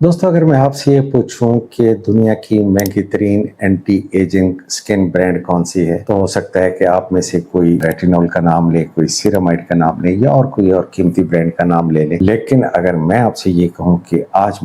दोस्तों, अगर मैं आपसे ये पूछूं कि दुनिया की महंगी तरीन एंटी एजिंग स्किन ब्रांड कौन सी है, तो हो सकता है कि आप में से कोई रेटिनॉल का नाम ले, कोई सीरामाइड का नाम ले या और कोई और कीमती ब्रांड का नाम ले ले। लेकिन अगर मैं आपसे ये कहूं कि आज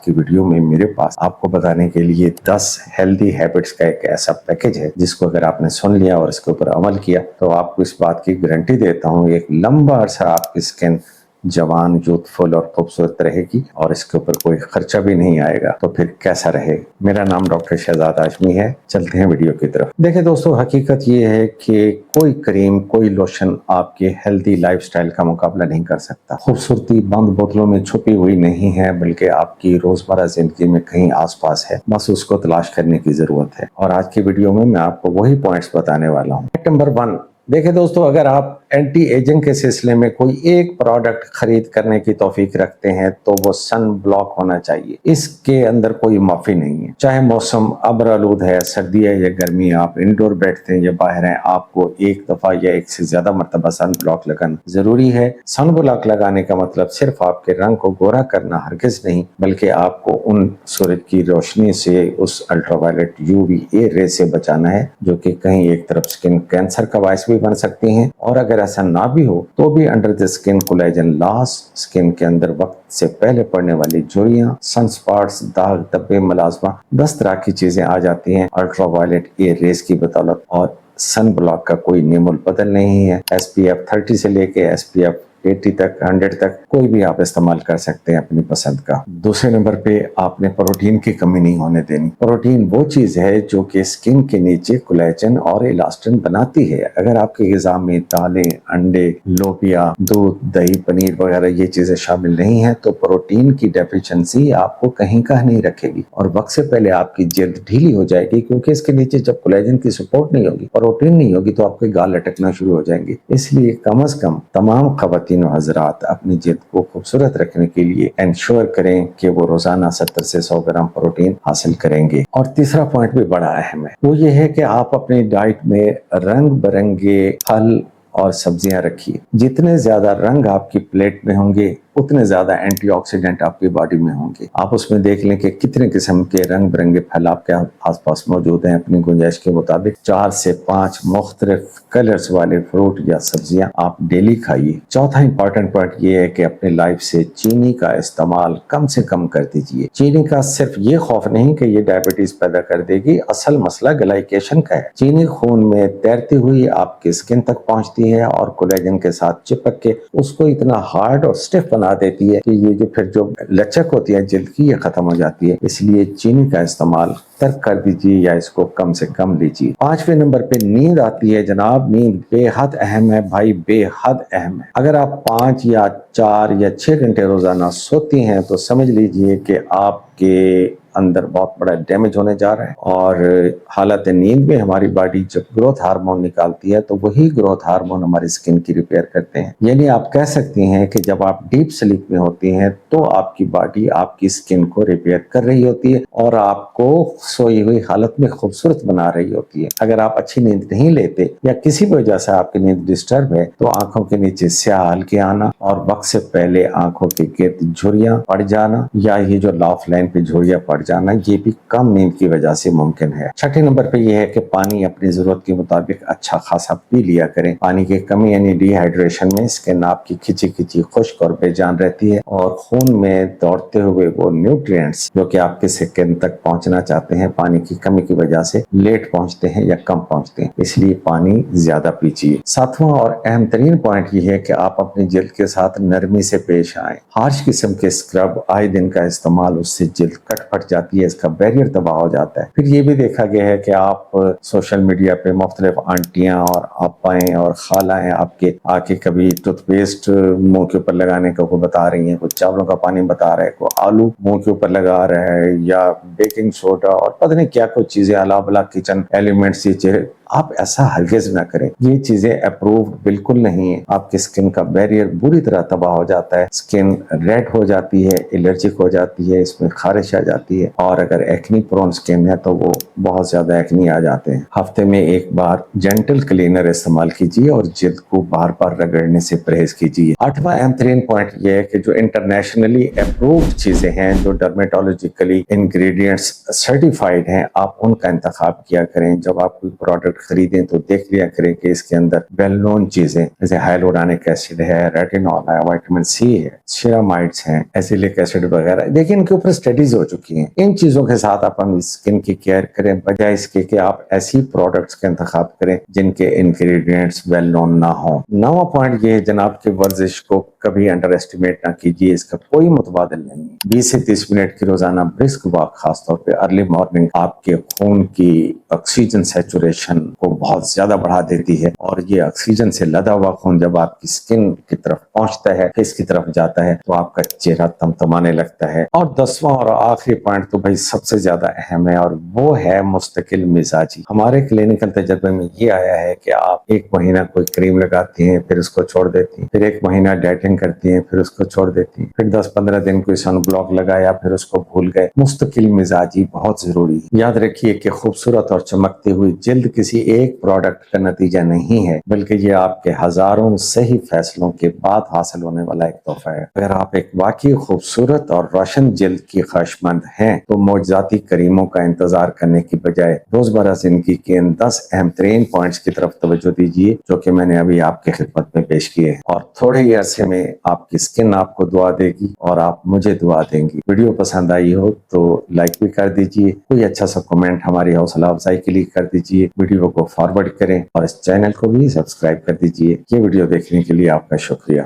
की वीडियो में मेरे पास आपको बताने के लिए 10 हेल्दी हैबिट्स का एक ऐसा पैकेज है जिसको अगर आपने सुन लिया और इसके ऊपर अमल किया तो आपको इस बात की गारंटी देता हूँ, एक लंबा अरसा आपकी स्किन जवान, यूथफुल और खूबसूरत रहेगी और इसके ऊपर कोई खर्चा भी नहीं आएगा। तो फिर कैसा रहे। मेरा नाम डॉक्टर शहजाद हाशमी है। चलते हैं वीडियो की तरफ। देखिए दोस्तों, हकीकत ये है कि कोई क्रीम, कोई लोशन आपके हेल्दी लाइफस्टाइल का मुकाबला नहीं कर सकता। खूबसूरती बंद बोतलों में छुपी हुई नहीं है, बल्कि आपकी रोजमर्रा जिंदगी में कहीं आसपास है। बस उसको तलाश करने की जरूरत है। और आज की वीडियो में मैं आपको वही पॉइंट्स बताने वाला हूँ। नंबर 1, देखिए दोस्तों, अगर आप एंटी एजिंग के सिलसिले में कोई एक प्रोडक्ट खरीद करने की तौफीक रखते हैं तो वो सन ब्लॉक होना चाहिए। इसके अंदर कोई माफी नहीं है। चाहे मौसम अब्र आलूद है, सर्दी है या गर्मी, आप इंडोर बैठते हैं या बाहर हैं, आपको एक दफा या एक से ज्यादा मरतबा सन ब्लॉक लगाना जरूरी है। सन ब्लॉक लगाने का मतलब सिर्फ आपके रंग को गोरा करना हरगिज नहीं, बल्कि आपको उन सूरज की रोशनी से, उस अल्ट्रावायलेट UVA रे से बचाना है, जो कि कहीं एक तरफ स्किन कैंसर का बायस बन सकती हैं। और अगर ऐसा ना भी हो तो भी under the skin collagen loss, skin के अंदर वक्त से पहले पड़ने वाली झुर्रियां, सनस्पॉट्स, दाग धब्बे, मलाजमा, 10 तरह की चीजें आ जाती हैं अल्ट्रावायलेट ए रेस की बदौलत। और सन ब्लॉक का कोई नेमुल बदल नहीं है। SPF 30 से लेके SPF 80 तक, 100 तक कोई भी आप इस्तेमाल कर सकते हैं अपनी पसंद का। दूसरे नंबर पे आपने प्रोटीन की कमी नहीं होने देनी। प्रोटीन वो चीज है जो कि स्किन के नीचे कोलेजन और इलास्टिन बनाती है। अगर आपके ग़िज़ा में दालें, अंडे, लोबिया, दूध, दही, पनीर वगैरह ये चीजें शामिल नहीं है तो प्रोटीन की डेफिशिएंसी आपको कहीं का नहीं रखेगी और वक्त से पहले आपकी जल्द ढीली हो जाएगी, क्योंकि इसके नीचे जब कोलेजन की सपोर्ट नहीं होगी, प्रोटीन नहीं होगी, तो आपके गाल लटकना शुरू हो जाएंगे। इसलिए कम से कम तमाम खवातीन हजरात अपनी जिल्द को खूबसूरत रखने के लिए इंश्योर करें कि वो रोजाना 70 से 100 ग्राम प्रोटीन हासिल करेंगे। और तीसरा पॉइंट भी बड़ा अहम है, वो ये है कि आप अपनी डाइट में रंग बिरंगे फल और सब्जियां रखिए। जितने ज्यादा रंग आपकी प्लेट में होंगे उतने ज्यादा एंटीऑक्सीडेंट आपकी बॉडी में होंगे। आप उसमें देख लें कि कितने किस्म के रंग बिरंगे फल आपके आसपास मौजूद हैं। अपनी गुंजाइश के मुताबिक 4 से 5 मुख्तलिफ कलर्स वाले फ्रूट या सब्जियां आप डेली खाइए। चौथा इंपॉर्टेंट पॉइंट ये है कि अपने लाइफ से चीनी का इस्तेमाल कम से कम कर दीजिए। चीनी का सिर्फ ये खौफ नहीं कि ये डायबिटीज पैदा कर देगी, असल मसला ग्लाइकेशन का है। चीनी खून में तैरती हुई आपकी स्किन तक पहुंचती है और कोलेजन के साथ चिपक के उसको इतना हार्ड और स्टिफ बना देती है कि ये जो लचक होती है जिल्द की, ये खत्म हो जाती है। इसलिए चीनी का इस्तेमाल तर्क कर दीजिए या इसको कम से कम लीजिए। 5वें नंबर पे नींद आती है जनाब। नींद बेहद अहम है भाई, बेहद अहम है। अगर आप 5 या 4 या 6 घंटे रोजाना सोती हैं तो समझ लीजिए कि आपके अंदर बहुत बड़ा डैमेज होने जा रहा है। और हालत नींद में हमारी बॉडी जब ग्रोथ हार्मोन निकालती है तो वही ग्रोथ हार्मोन हमारी स्किन की रिपेयर करते हैं। यानी आप कह सकती हैं कि जब आप डीप स्लीप में होती हैं तो आपकी बॉडी आपकी स्किन को रिपेयर कर रही होती है और आपको सोई हुई हालत में खूबसूरत बना रही होती है। अगर आप अच्छी नींद नहीं लेते या किसी भी वजह से आपकी नींद डिस्टर्ब है तो आंखों के नीचे स्याह हल्के आना और वक्त से पहले आंखों के गिर्द झुर्रियां पड़ जाना या ये जो लाफ लाइन पे झुर्रियां पड़ जाना, ये भी कम नींद की वजह से मुमकिन है। छठे नंबर पे ये है कि पानी अपनी जरूरत के मुताबिक अच्छा खासा पी लिया करें। पानी की कमी यानी डिहाइड्रेशन में स्किन आपकी खिंची खिंची, खुश्क और बेजान रहती है और खून में दौड़ते हुए वो न्यूट्रिएंट्स जो कि आपके स्किन तक पहुंचना चाहते हैं, पानी की कमी की वजह से लेट पहुंचते हैं या कम पहुंचते हैं। इसलिए पानी ज्यादा पीजिए। 7वां और अहम तरीन पॉइंट ये है कि आप अपनी जिल्द के साथ नरमी से पेश आए। हार्श किस्म के स्क्रब आए दिन का इस्तेमाल, उससे जिल्द कट फट जाती है, इसका बैरियर तबाह हो जाता है। फिर ये भी देखा गया है कि आप सोशल मीडिया पे मुख्तलिफ आंटियां और आपाएं और खालाएं आपके आके कभी टूथपेस्ट मुंह के ऊपर लगाने को बता रही हैं, कुछ चावलों का पानी बता रहा है, कोई आलू मुंह के ऊपर लगा रहा है या बेकिंग सोडा और पता नहीं क्या कुछ चीजें अला बला किचन एलिमेंट्स ये آپ ایسا ہرگز نہ کریں. یہ چیزیں اپرووڈ بالکل نہیں ہیں. آپ کی اسکن کا بیریئر بری طرح تباہ ہو جاتا ہے, اسکن ریڈ ہو جاتی ہے, الرجک ہو جاتی ہے, اس میں خارش آ جاتی ہے, اور اگر ایکنی پرون اسکن ہے تو وہ بہت زیادہ ایکنی آ جاتے ہیں. ہفتے میں ایک بار جینٹل کلینر استعمال کیجیے اور جلد کو بار بار رگڑنے سے پرہیز کیجیے. 8واں اہم ترین پوائنٹ یہ ہے کہ جو انٹرنیشنلی اپرووڈ چیزیں ہیں, جو ڈرمیٹولوجیکلی انگریڈینٹس سرٹیفائڈ ہیں, آپ ان کا انتخاب کیا کریں. جب آپ کوئی پروڈکٹ خریدیں تو دیکھ لیا کریں کہ اس کے اندر ویل نون چیزیں جیسے ہائلورونک ایسڈ ہے, ریٹینول ہے, وائٹامن سی ہے, سیرامائڈس ہیں, ایسیلک ایسڈ وغیرہ, لیکن ان کے اوپر اسٹڈیز ہو چکی ہیں. ان چیزوں کے ساتھ آپ اپنی اسکن کی کیئر کریں, بجائے اس کے کہ آپ ایسی پروڈکٹس کا انتخاب کریں جن کے انگریڈینٹس ویل نون نہ ہوں. 9واں پوائنٹ یہ ہے جناب کہ ورزش کو کبھی انڈر ایسٹیمیٹ نہ کیجیے, اس کا کوئی متبادل نہیں. 20 سے 30 منٹ کی روزانہ برسک واک, خاص طور پہ ارلی مارننگ, آپ کے خون کی آکسیجن سیچوریشن کو بہت زیادہ بڑھا دیتی ہے, اور یہ آکسیجن سے لدا ہوا خون جب آپ کی اسکن کی طرف پہنچتا ہے, فیس کی طرف جاتا ہے, تو آپ کا چہرہ تمتمانے لگتا ہے. اور 10واں اور آخری پوائنٹ تو بھائی سب سے زیادہ اہم ہے, اور وہ ہے مستقل مزاجی. ہمارے کلینکل تجربے میں یہ آیا ہے کہ آپ ایک مہینہ کوئی کریم لگاتی ہیں, پھر اس کو چھوڑ دیتی ہیں, پھر ایک مہینہ ڈائٹنگ کرتی ہیں, پھر اس کو چھوڑ دیتی ہیں, پھر 10-15 دن کوئی سن بلاک لگایا, پھر اس کو بھول گئے. مستقل مزاجی بہت ضروری ہے. یاد رکھیے کہ خوبصورت اور چمکتی ہوئی جلد کسی ایک پروڈکٹ کا نتیجہ نہیں ہے, بلکہ یہ آپ کے ہزاروں صحیح فیصلوں کے بعد حاصل ہونے والا ایک تحفہ ہے. اگر آپ ایک واقعی خوبصورت اور روشن جلد کی خواہشمند ہیں تو معجزاتی کریموں کا انتظار کرنے کی بجائے روزمرہ زندگی کے ان 10 اہم ترین پوائنٹس کی طرف توجہ دیجیے جو کہ میں نے ابھی آپ کی خدمت میں پیش کیے ہیں, اور تھوڑے ہی عرصے میں آپ کی اسکن آپ کو دعا دے گی اور آپ مجھے دعا دیں گی. ویڈیو پسند آئی ہو تو لائک بھی کر دیجیے, کوئی اچھا سا کمنٹ ہماری حوصلہ افزائی کے لیے کر دیجیے, ویڈیو کو فارورڈ کریں اور اس چینل کو بھی سبسکرائب کر دیجیے. یہ ویڈیو دیکھنے کے لیے آپ کا شکریہ.